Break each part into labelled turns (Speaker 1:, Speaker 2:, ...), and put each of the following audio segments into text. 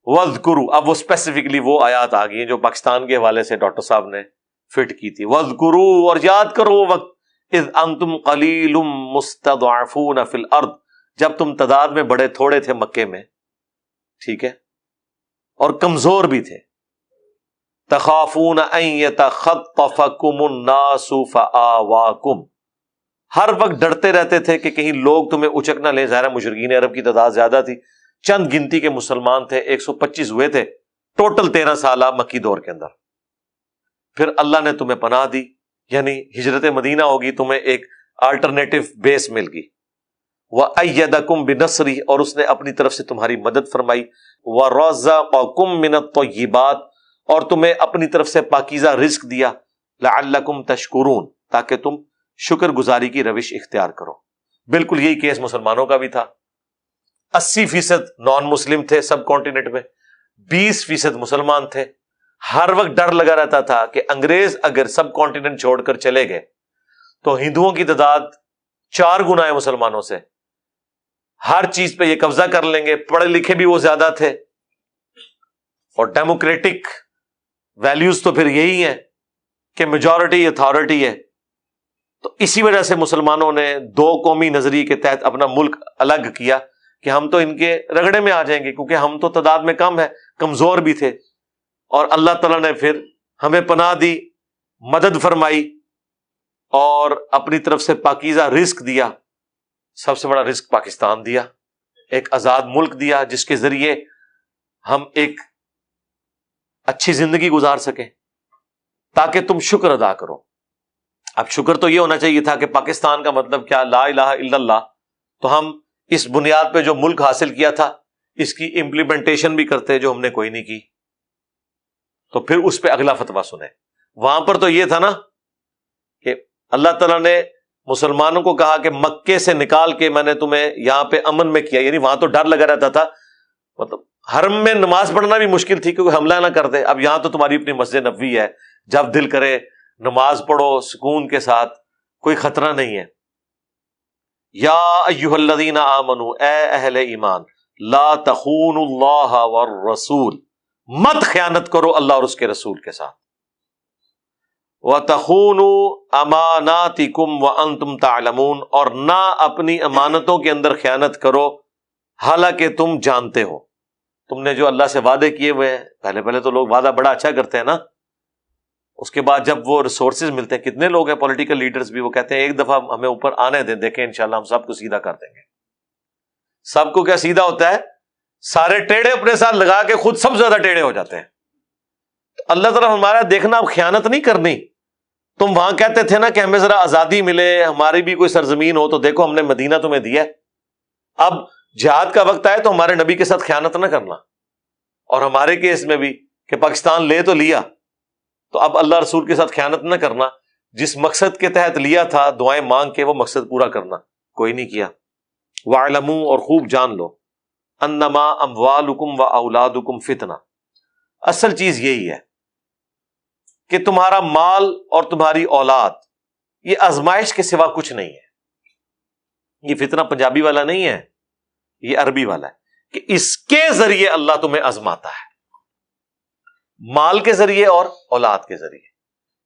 Speaker 1: وَاذْكُرُوا، اب وہ اسپیسیفکلی وہ آیات آ گئی ہیں جو پاکستان کے حوالے سے ڈاکٹر صاحب نے فٹ کی تھی. وَاذْكُرُوا، اور یاد کرو وہ وقت، اذ انتم قلیل مستضعفون فی الارض، جب تم تعداد میں بڑے تھوڑے تھے مکے میں، ٹھیک ہے، اور کمزور بھی تھے. تخافون ان یتخطفکم الناس فآواکم، ہر وقت ڈرتے رہتے تھے کہ کہیں لوگ تمہیں اچک نہ لیں. ظاہر مشرکین عرب کی تعداد زیادہ تھی، چند گنتی کے مسلمان تھے، 125 ہوئے تھے ٹوٹل 13 سالہ مکی دور کے اندر. پھر اللہ نے تمہیں پناہ دی، یعنی ہجرت مدینہ ہوگی، تمہیں ایک آلٹرنیٹو بیس مل گئی. وَأَيَّدَكُمْ بِنَصْرِهِ، اور اس نے اپنی طرف سے تمہاری مدد فرمائی. وَرَزَقَكُمْ مِنَ الطَّيِّبَاتِ، اور تمہیں اپنی طرف سے پاکیزہ رزق دیا. لَعَلَّكُمْ تَشْكُرُونَ، تاکہ تم شکر گزاری کی روش اختیار کرو. بالکل یہی کیس مسلمانوں کا بھی تھا. 80% نان مسلم تھے سب کانٹیننٹ میں، 20% مسلمان تھے. ہر وقت ڈر لگا رہتا تھا کہ انگریز اگر سب کانٹیننٹ چھوڑ کر چلے گئے تو ہندوؤں کی تعداد 4 گنا ہے مسلمانوں سے، ہر چیز پہ یہ قبضہ کر لیں گے. پڑھے لکھے بھی وہ زیادہ تھے، اور ڈیموکریٹک ویلیوز تو پھر یہی ہیں کہ میجورٹی اتھارٹی ہے. تو اسی وجہ سے مسلمانوں نے 2 قومی نظریے کے تحت اپنا ملک الگ کیا کہ ہم تو ان کے رگڑے میں آ جائیں گے، کیونکہ ہم تو تعداد میں کم ہے، کمزور بھی تھے. اور اللہ تعالیٰ نے پھر ہمیں پناہ دی، مدد فرمائی، اور اپنی طرف سے پاکیزہ رزق دیا. سب سے بڑا رزق پاکستان دیا، ایک آزاد ملک دیا جس کے ذریعے ہم ایک اچھی زندگی گزار سکیں، تاکہ تم شکر ادا کرو. اب شکر تو یہ ہونا چاہیے تھا کہ پاکستان کا مطلب کیا، لا الہ الا اللہ. تو ہم اس بنیاد پہ جو ملک حاصل کیا تھا اس کی امپلیمنٹیشن بھی کرتے جو ہم نے کوئی نہیں کی. تو پھر اس پہ اگلا فتویٰ سنیں. وہاں پر تو یہ تھا نا کہ اللہ تعالیٰ نے مسلمانوں کو کہا کہ مکے سے نکال کے میں نے تمہیں یہاں پہ امن میں کیا، یعنی وہاں تو ڈر لگا رہتا تھا، مطلب حرم میں نماز پڑھنا بھی مشکل تھی کیونکہ حملہ نہ کر دے. اب یہاں تو تمہاری اپنی مسجد نبوی ہے، جب دل کرے نماز پڑھو سکون کے ساتھ، کوئی خطرہ نہیں ہے. یا ایھا الذین آمنوا، اے اہل ایمان، لا تخونوا اللہ والرسول، مت خیانت کرو اللہ اور اس کے رسول کے ساتھ. وَتَخُونُوا أَمَانَاتِكُمْ وَأَنْتُمْ تَعْلَمُونَ، اور نہ اپنی امانتوں کے اندر خیانت کرو حالانکہ تم جانتے ہو. تم نے جو اللہ سے وعدے کیے ہوئے ہیں، پہلے تو لوگ وعدہ بڑا اچھا کرتے ہیں نا، اس کے بعد جب وہ ریسورسز ملتے ہیں، کتنے لوگ ہیں پولیٹیکل لیڈرز بھی، وہ کہتے ہیں ایک دفعہ ہمیں اوپر آنے دیں، دیکھیں انشاءاللہ ہم سب کو سیدھا کر دیں گے. سب کو کیا سیدھا ہوتا ہے؟ سارے ٹیڑے اپنے ساتھ لگا کے خود سب زیادہ ٹیڑے ہو جاتے ہیں. تو اللہ تعالیٰ ہمارا دیکھنا، اب خیانت نہیں کرنی. تم وہاں کہتے تھے نا کہ ہمیں ذرا آزادی ملے، ہماری بھی کوئی سرزمین ہو، تو دیکھو ہم نے مدینہ تمہیں دیا. اب جہاد کا وقت آئے تو ہمارے نبی کے ساتھ خیانت نہ کرنا. اور ہمارے کیس میں بھی کہ پاکستان لے تو لیا، تو اب اللہ رسول کے ساتھ خیانت نہ کرنا. جس مقصد کے تحت لیا تھا دعائیں مانگ کے، وہ مقصد پورا کرنا کوئی نہیں کیا. وَاعْلَمُوا، اور خوب جان لو، انما اموالکم و اولادکم فتنہ، اصل چیز یہی ہے کہ تمہارا مال اور تمہاری اولاد یہ آزمائش کے سوا کچھ نہیں ہے. یہ فتنہ پنجابی والا نہیں ہے، یہ عربی والا ہے کہ اس کے ذریعے اللہ تمہیں آزماتا ہے، مال کے ذریعے اور اولاد کے ذریعے.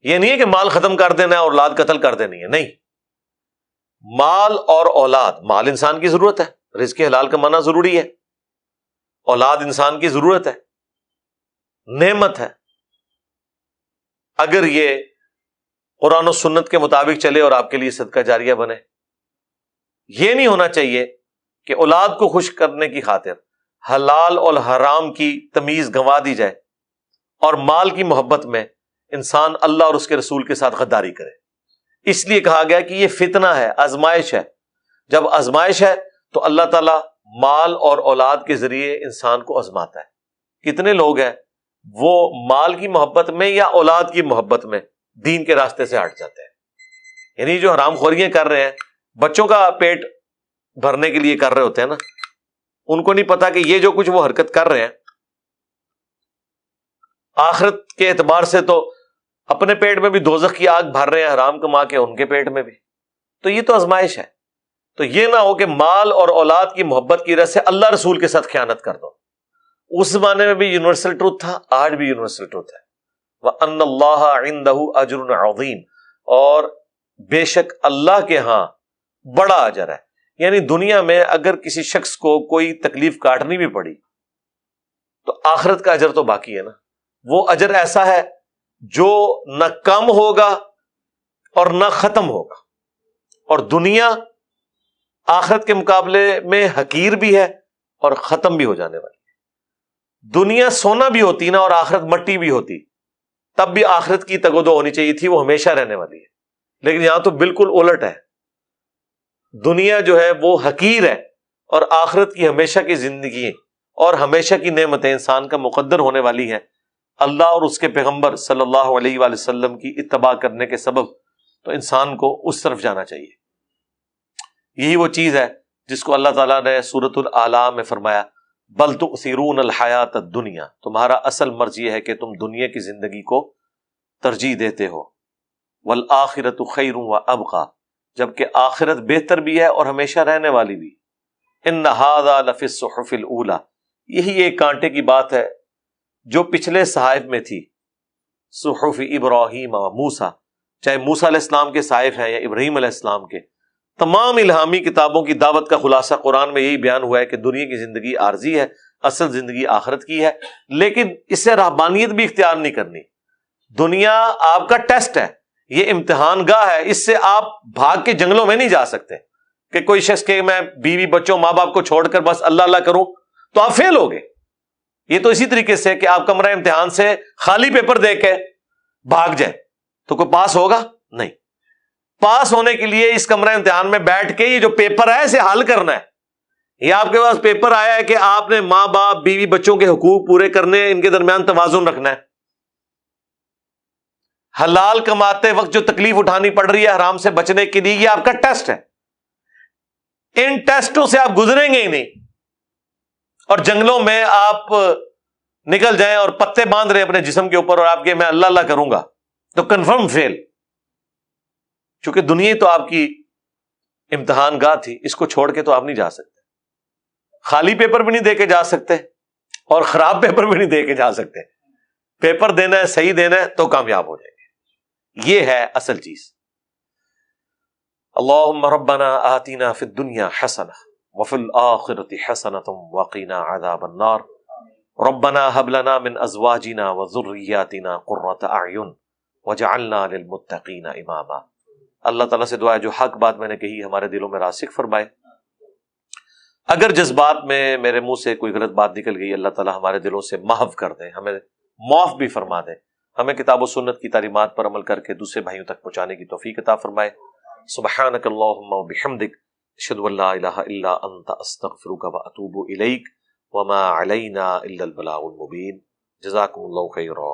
Speaker 1: یہ نہیں ہے کہ مال ختم کر دینا ہے اور اولاد قتل کر دینی ہے، نہیں. مال اور اولاد، مال انسان کی ضرورت ہے، رزق حلال کمانا ضروری ہے. اولاد انسان کی ضرورت ہے، نعمت ہے. اگر یہ قرآن و سنت کے مطابق چلے اور آپ کے لیے صدقہ جاریہ بنے. یہ نہیں ہونا چاہیے کہ اولاد کو خوش کرنے کی خاطر حلال اور حرام کی تمیز گنوا دی جائے اور مال کی محبت میں انسان اللہ اور اس کے رسول کے ساتھ غداری کرے. اس لیے کہا گیا کہ یہ فتنہ ہے، آزمائش ہے. جب آزمائش ہے تو اللہ تعالیٰ مال اور اولاد کے ذریعے انسان کو آزماتا ہے. کتنے لوگ ہیں وہ مال کی محبت میں یا اولاد کی محبت میں دین کے راستے سے ہٹ جاتے ہیں. یعنی جو حرام خوریاں کر رہے ہیں، بچوں کا پیٹ بھرنے کے لیے کر رہے ہوتے ہیں نا، ان کو نہیں پتا کہ یہ جو کچھ وہ حرکت کر رہے ہیں آخرت کے اعتبار سے تو اپنے پیٹ میں بھی دوزخ کی آگ بھر رہے ہیں حرام کما کے ان کے پیٹ میں بھی. تو یہ تو آزمائش ہے. تو یہ نہ ہو کہ مال اور اولاد کی محبت کی وجہ سے اللہ رسول کے ساتھ خیانت کر دو اس زمانے میں بھی یونیورسل ٹروتھ تھا، آج بھی یونیورسل ٹروتھ ہے۔ وَأَنَّ اللَّهَ عِندَهُ أَجْرٌ عَظِيمٌ، اور بے شک اللہ کے ہاں بڑا اجر ہے۔ یعنی دنیا میں اگر کسی شخص کو کوئی تکلیف کاٹنی بھی پڑی تو آخرت کا اجر تو باقی ہے نا۔ وہ اجر ایسا ہے جو نہ کم ہوگا اور نہ ختم ہوگا، اور دنیا آخرت کے مقابلے میں حقیر بھی ہے اور ختم بھی ہو جانے والی ہے۔ دنیا سونا بھی ہوتی نا اور آخرت مٹی بھی ہوتی، تب بھی آخرت کی تگودو ہونی چاہیے تھی، وہ ہمیشہ رہنے والی ہے۔ لیکن یہاں تو بالکل الٹ ہے، دنیا جو ہے وہ حقیر ہے اور آخرت کی ہمیشہ کی زندگی اور ہمیشہ کی نعمتیں انسان کا مقدر ہونے والی ہیں اللہ اور اس کے پیغمبر صلی اللہ علیہ وآلہ وسلم کی اتباع کرنے کے سبب۔ تو انسان کو اس طرف جانا چاہیے۔ یہی وہ چیز ہے جس کو اللہ تعالیٰ نے سورۃ الاعلی میں فرمایا بل تؤثرون الحیات الدنیا، تمہارا اصل مرض یہ ہے کہ تم دنیا کی زندگی کو ترجیح دیتے ہو، والآخرۃ خیر وابقی، جبکہ آخرت بہتر بھی ہے اور ہمیشہ رہنے والی بھی۔ ان ھذا لفی الصحف الاولی، یہی ایک کانٹے کی بات ہے جو پچھلے صحائف میں تھی، صحف ابراہیم و موسیٰ، چاہے موسیٰ علیہ السلام کے صحائف ہیں یا ابراہیم علیہ السلام کے، تمام الہامی کتابوں کی دعوت کا خلاصہ قرآن میں یہی بیان ہوا ہے کہ دنیا کی زندگی عارضی ہے، اصل زندگی آخرت کی ہے، لیکن اس سے رہبانیت بھی اختیار نہیں کرنی۔ دنیا آپ کا ٹیسٹ ہے، یہ امتحان گاہ ہے، اس سے آپ بھاگ کے جنگلوں میں نہیں جا سکتے کہ کوئی شخص کہ میں بیوی بچوں ماں باپ کو چھوڑ کر بس اللہ اللہ کروں تو آپ فیل ہوگے۔ یہ تو اسی طریقے سے کہ آپ کمرہ امتحان سے خالی پیپر دے کے بھاگ جائیں تو کوئی پاس ہوگا نہیں۔ پاس ہونے کے لیے اس کمرہ امتحان میں بیٹھ کے یہ جو پیپر ہے اسے حل کرنا ہے۔ یہ آپ کے پاس پیپر آیا ہے کہ آپ نے ماں باپ بیوی بچوں کے حقوق پورے کرنے ہیں، ان کے درمیان توازن رکھنا ہے۔ حلال کماتے وقت جو تکلیف اٹھانی پڑ رہی ہے حرام سے بچنے کے لیے، یہ آپ کا ٹیسٹ ہے۔ ان ٹیسٹوں سے آپ گزریں گے ہی نہیں، اور جنگلوں میں آپ نکل جائیں اور پتے باندھ رہے اپنے جسم کے اوپر اور آپ کے میں اللہ اللہ کروں گا تو کنفرم فیل، چونکہ دنیا تو آپ کی امتحان گاہ تھی، اس کو چھوڑ کے تو آپ نہیں جا سکتے۔ خالی پیپر بھی نہیں دے کے جا سکتے اور خراب پیپر بھی نہیں دے کے جا سکتے۔ پیپر دینا ہے، صحیح دینا ہے تو کامیاب ہو جائیں گے۔ یہ ہے اصل چیز۔ اللہم ربنا آتنا فی الدنیا حسنہ وفی الآخرۃ حسنۃ وقنا عذاب النار ربنا هب لنا من ازواجنا وذریاتنا قرۃ اعین وجعلنا للمتقین اماما۔ اللہ تعالیٰ سے دعا ہے جو حق بات میں نے کہی ہمارے دلوں میں راسخ فرمائے۔ اگر جذبات میں میرے منہ سے کوئی غلط بات نکل گئی، اللہ تعالیٰ ہمارے دلوں سے محو کر دے، ہمیں معاف بھی فرما دے، ہمیں کتاب و سنت کی تعلیمات پر عمل کر کے دوسرے بھائیوں تک پہنچانے کی توفیق عطا فرمائے۔ سبحانک اللہم وبحمدک، اشہد ان لا الہ الا انت، استغفرک واتوب الیک، وما علینا الا البلاغ المبین۔ جزاکم اللہ خیرا۔